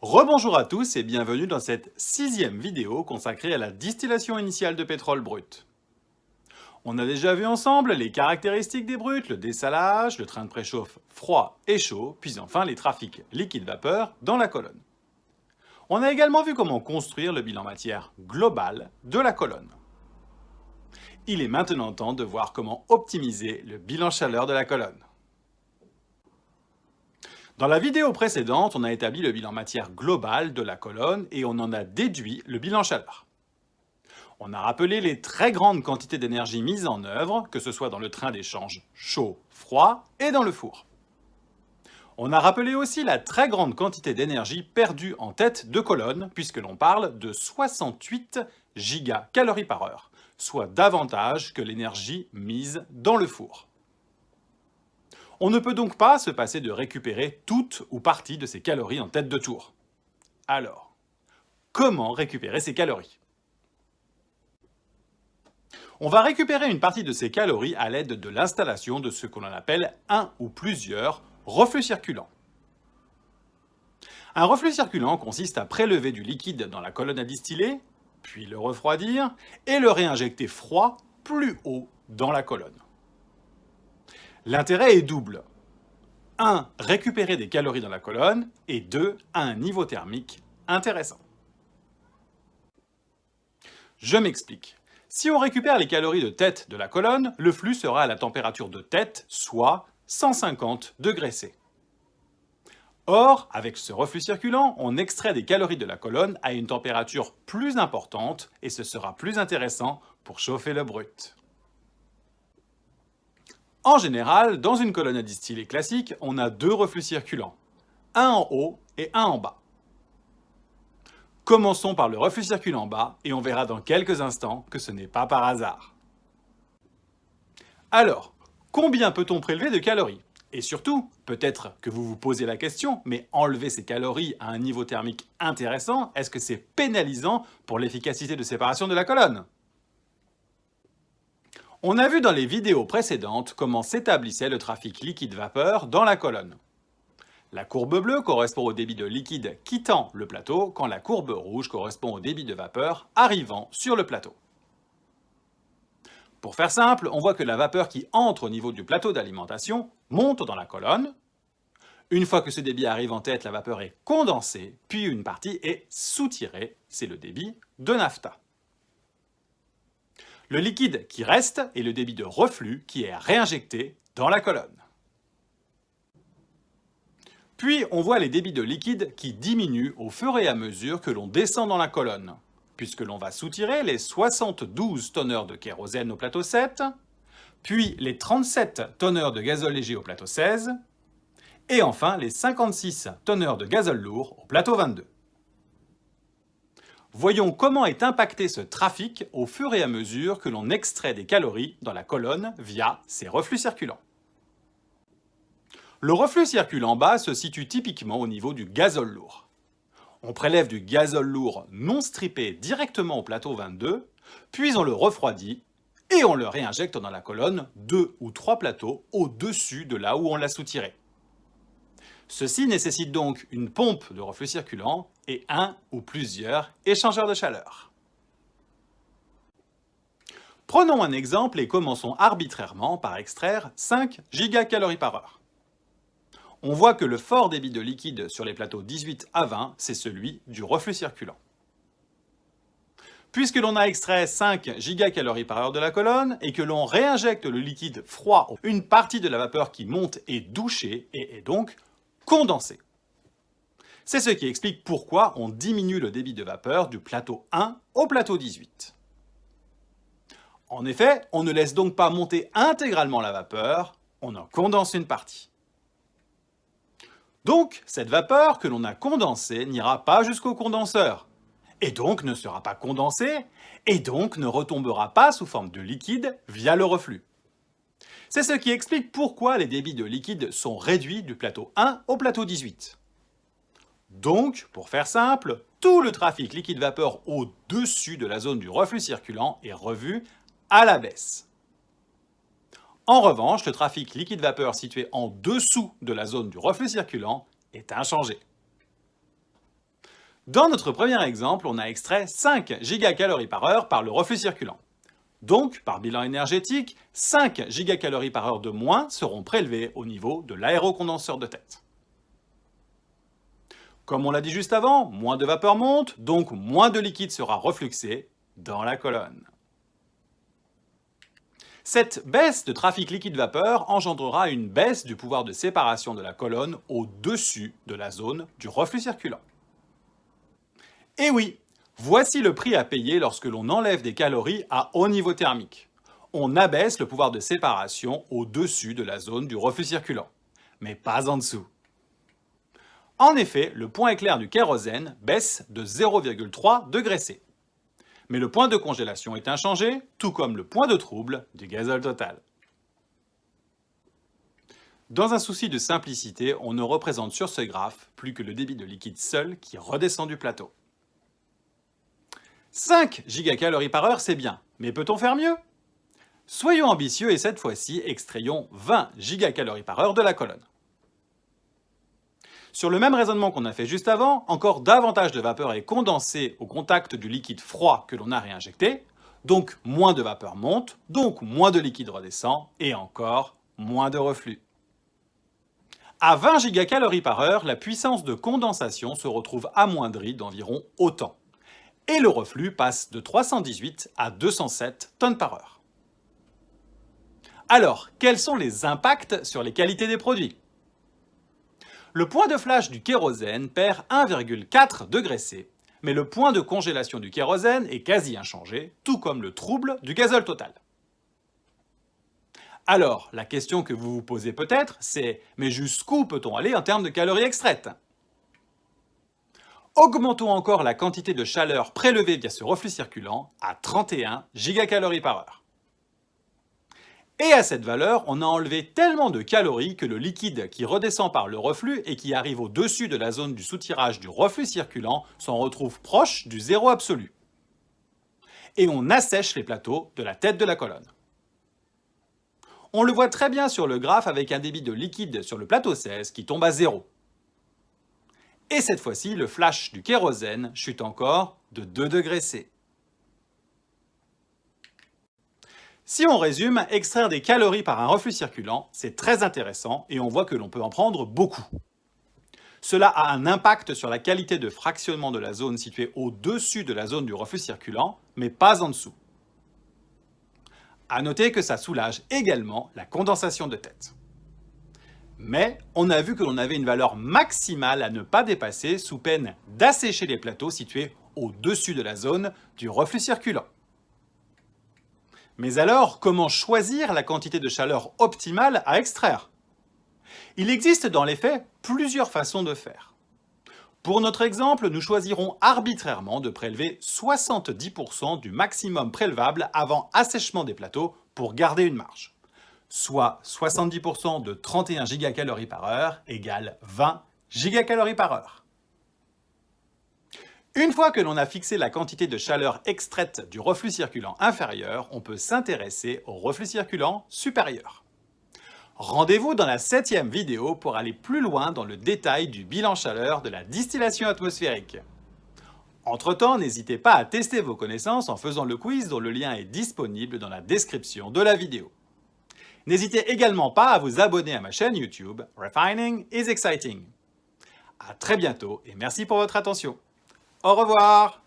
Rebonjour à tous et bienvenue dans cette sixième vidéo consacrée à la distillation initiale de pétrole brut. On a déjà vu ensemble les caractéristiques des brutes, le dessalage, le train de préchauffe froid et chaud, puis enfin les trafics liquide-vapeur dans la colonne. On a également vu comment construire le bilan matière global de la colonne. Il est maintenant temps de voir comment optimiser le bilan chaleur de la colonne. Dans la vidéo précédente, on a établi le bilan matière global de la colonne et on en a déduit le bilan chaleur. On a rappelé les très grandes quantités d'énergie mises en œuvre, que ce soit dans le train d'échange chaud-froid et dans le four. On a rappelé aussi la très grande quantité d'énergie perdue en tête de colonne, puisque l'on parle de 68 gigacalories par heure, soit davantage que l'énergie mise dans le four. On ne peut donc pas se passer de récupérer toute ou partie de ces calories en tête de tour. Alors, comment récupérer ces calories? On va récupérer une partie de ces calories à l'aide de l'installation de ce que l'on appelle un ou plusieurs reflux circulants. Un reflux circulant consiste à prélever du liquide dans la colonne à distiller, puis le refroidir et le réinjecter froid plus haut dans la colonne. L'intérêt est double. 1. Récupérer des calories dans la colonne et 2. À un niveau thermique intéressant. Je m'explique. Si on récupère les calories de tête de la colonne, le flux sera à la température de tête, soit 150 degrés C. Or, avec ce reflux circulant, on extrait des calories de la colonne à une température plus importante et ce sera plus intéressant pour chauffer le brut. En général, dans une colonne à distiller classique, on a deux reflux circulants, un en haut et un en bas. Commençons par le reflux circulant bas et on verra dans quelques instants que ce n'est pas par hasard. Alors, combien peut-on prélever de calories? Et surtout, peut-être que vous vous posez la question, mais enlever ces calories à un niveau thermique intéressant, est-ce que c'est pénalisant pour l'efficacité de séparation de la colonne? On a vu dans les vidéos précédentes comment s'établissait le trafic liquide-vapeur dans la colonne. La courbe bleue correspond au débit de liquide quittant le plateau, quand la courbe rouge correspond au débit de vapeur arrivant sur le plateau. Pour faire simple, on voit que la vapeur qui entre au niveau du plateau d'alimentation monte dans la colonne. Une fois que ce débit arrive en tête, la vapeur est condensée, puis une partie est soutirée, c'est le débit de naphta. Le liquide qui reste est le débit de reflux qui est réinjecté dans la colonne. Puis on voit les débits de liquide qui diminuent au fur et à mesure que l'on descend dans la colonne, puisque l'on va soutirer les 72 tonneurs de kérosène au plateau 7, puis les 37 tonneurs de gazole léger au plateau 16, et enfin les 56 tonneurs de gazole lourd au plateau 22. Voyons comment est impacté ce trafic au fur et à mesure que l'on extrait des calories dans la colonne via ces reflux circulants. Le reflux circulant bas se situe typiquement au niveau du gazole lourd. On prélève du gazole lourd non strippé directement au plateau 22, puis on le refroidit et on le réinjecte dans la colonne 2 ou 3 plateaux au-dessus de là où on l'a soutiré. Ceci nécessite donc une pompe de reflux circulant et un ou plusieurs échangeurs de chaleur. Prenons un exemple et commençons arbitrairement par extraire 5 gigacalories par heure. On voit que le fort débit de liquide sur les plateaux 18 à 20, c'est celui du reflux circulant. Puisque l'on a extrait 5 gigacalories par heure de la colonne et que l'on réinjecte le liquide froid, une partie de la vapeur qui monte est douchée et est donc condensée. C'est ce qui explique pourquoi on diminue le débit de vapeur du plateau 1 au plateau 18. En effet, on ne laisse donc pas monter intégralement la vapeur, on en condense une partie. Donc, cette vapeur que l'on a condensée n'ira pas jusqu'au condenseur, et donc ne sera pas condensée, et donc ne retombera pas sous forme de liquide via le reflux. C'est ce qui explique pourquoi les débits de liquide sont réduits du plateau 1 au plateau 18. Donc, pour faire simple, tout le trafic liquide-vapeur au-dessus de la zone du reflux circulant est revu à la baisse. En revanche, le trafic liquide-vapeur situé en dessous de la zone du reflux circulant est inchangé. Dans notre premier exemple, on a extrait 5 gigacalories par heure par le reflux circulant. Donc, par bilan énergétique, 5 gigacalories par heure de moins seront prélevées au niveau de l'aérocondenseur de tête. Comme on l'a dit juste avant, moins de vapeur monte, donc moins de liquide sera refluxé dans la colonne. Cette baisse de trafic liquide-vapeur engendrera une baisse du pouvoir de séparation de la colonne au-dessus de la zone du reflux circulant. Et oui, voici le prix à payer lorsque l'on enlève des calories à haut niveau thermique. On abaisse le pouvoir de séparation au-dessus de la zone du reflux circulant, mais pas en dessous. En effet, le point éclair du kérosène baisse de 0,3 degrés C. Mais le point de congélation est inchangé, tout comme le point de trouble du gazole total. Dans un souci de simplicité, on ne représente sur ce graphe plus que le débit de liquide seul qui redescend du plateau. 5 gigacalories par heure, c'est bien, mais peut-on faire mieux? Soyons ambitieux et cette fois-ci, extrayons 20 gigacalories par heure de la colonne. Sur le même raisonnement qu'on a fait juste avant, encore davantage de vapeur est condensée au contact du liquide froid que l'on a réinjecté, donc moins de vapeur monte, donc moins de liquide redescend, et encore moins de reflux. À 20 gigacalories par heure, la puissance de condensation se retrouve amoindrie d'environ autant, et le reflux passe de 318 à 207 tonnes par heure. Alors, quels sont les impacts sur les qualités des produits? Le point de flash du kérosène perd 1,4 degrés C, mais le point de congélation du kérosène est quasi inchangé, tout comme le trouble du gazole total. Alors, la question que vous vous posez peut-être, c'est « mais jusqu'où peut-on aller en termes de calories extraites ?» Augmentons encore la quantité de chaleur prélevée via ce reflux circulant à 31 gigacalories par heure. Et à cette valeur, on a enlevé tellement de calories que le liquide qui redescend par le reflux et qui arrive au-dessus de la zone du soutirage du reflux circulant s'en retrouve proche du zéro absolu. Et on assèche les plateaux de la tête de la colonne. On le voit très bien sur le graphe avec un débit de liquide sur le plateau 16 qui tombe à 0. Et cette fois-ci, le flash du kérosène chute encore de 2 degrés C. Si on résume, extraire des calories par un reflux circulant, c'est très intéressant et on voit que l'on peut en prendre beaucoup. Cela a un impact sur la qualité de fractionnement de la zone située au-dessus de la zone du reflux circulant, mais pas en dessous. À noter que ça soulage également la condensation de tête. Mais on a vu que l'on avait une valeur maximale à ne pas dépasser sous peine d'assécher les plateaux situés au-dessus de la zone du reflux circulant. Mais alors, comment choisir la quantité de chaleur optimale à extraire? Il existe dans les faits plusieurs façons de faire. Pour notre exemple, nous choisirons arbitrairement de prélever 70% du maximum prélevable avant assèchement des plateaux pour garder une marge. Soit 70% de 31 gigacalories par heure égale 20 gigacalories par heure. Une fois que l'on a fixé la quantité de chaleur extraite du reflux circulant inférieur, on peut s'intéresser au reflux circulant supérieur. Rendez-vous dans la 7e vidéo pour aller plus loin dans le détail du bilan chaleur de la distillation atmosphérique. Entre-temps, n'hésitez pas à tester vos connaissances en faisant le quiz dont le lien est disponible dans la description de la vidéo. N'hésitez également pas à vous abonner à ma chaîne YouTube Refining is Exciting. À très bientôt et merci pour votre attention. Au revoir!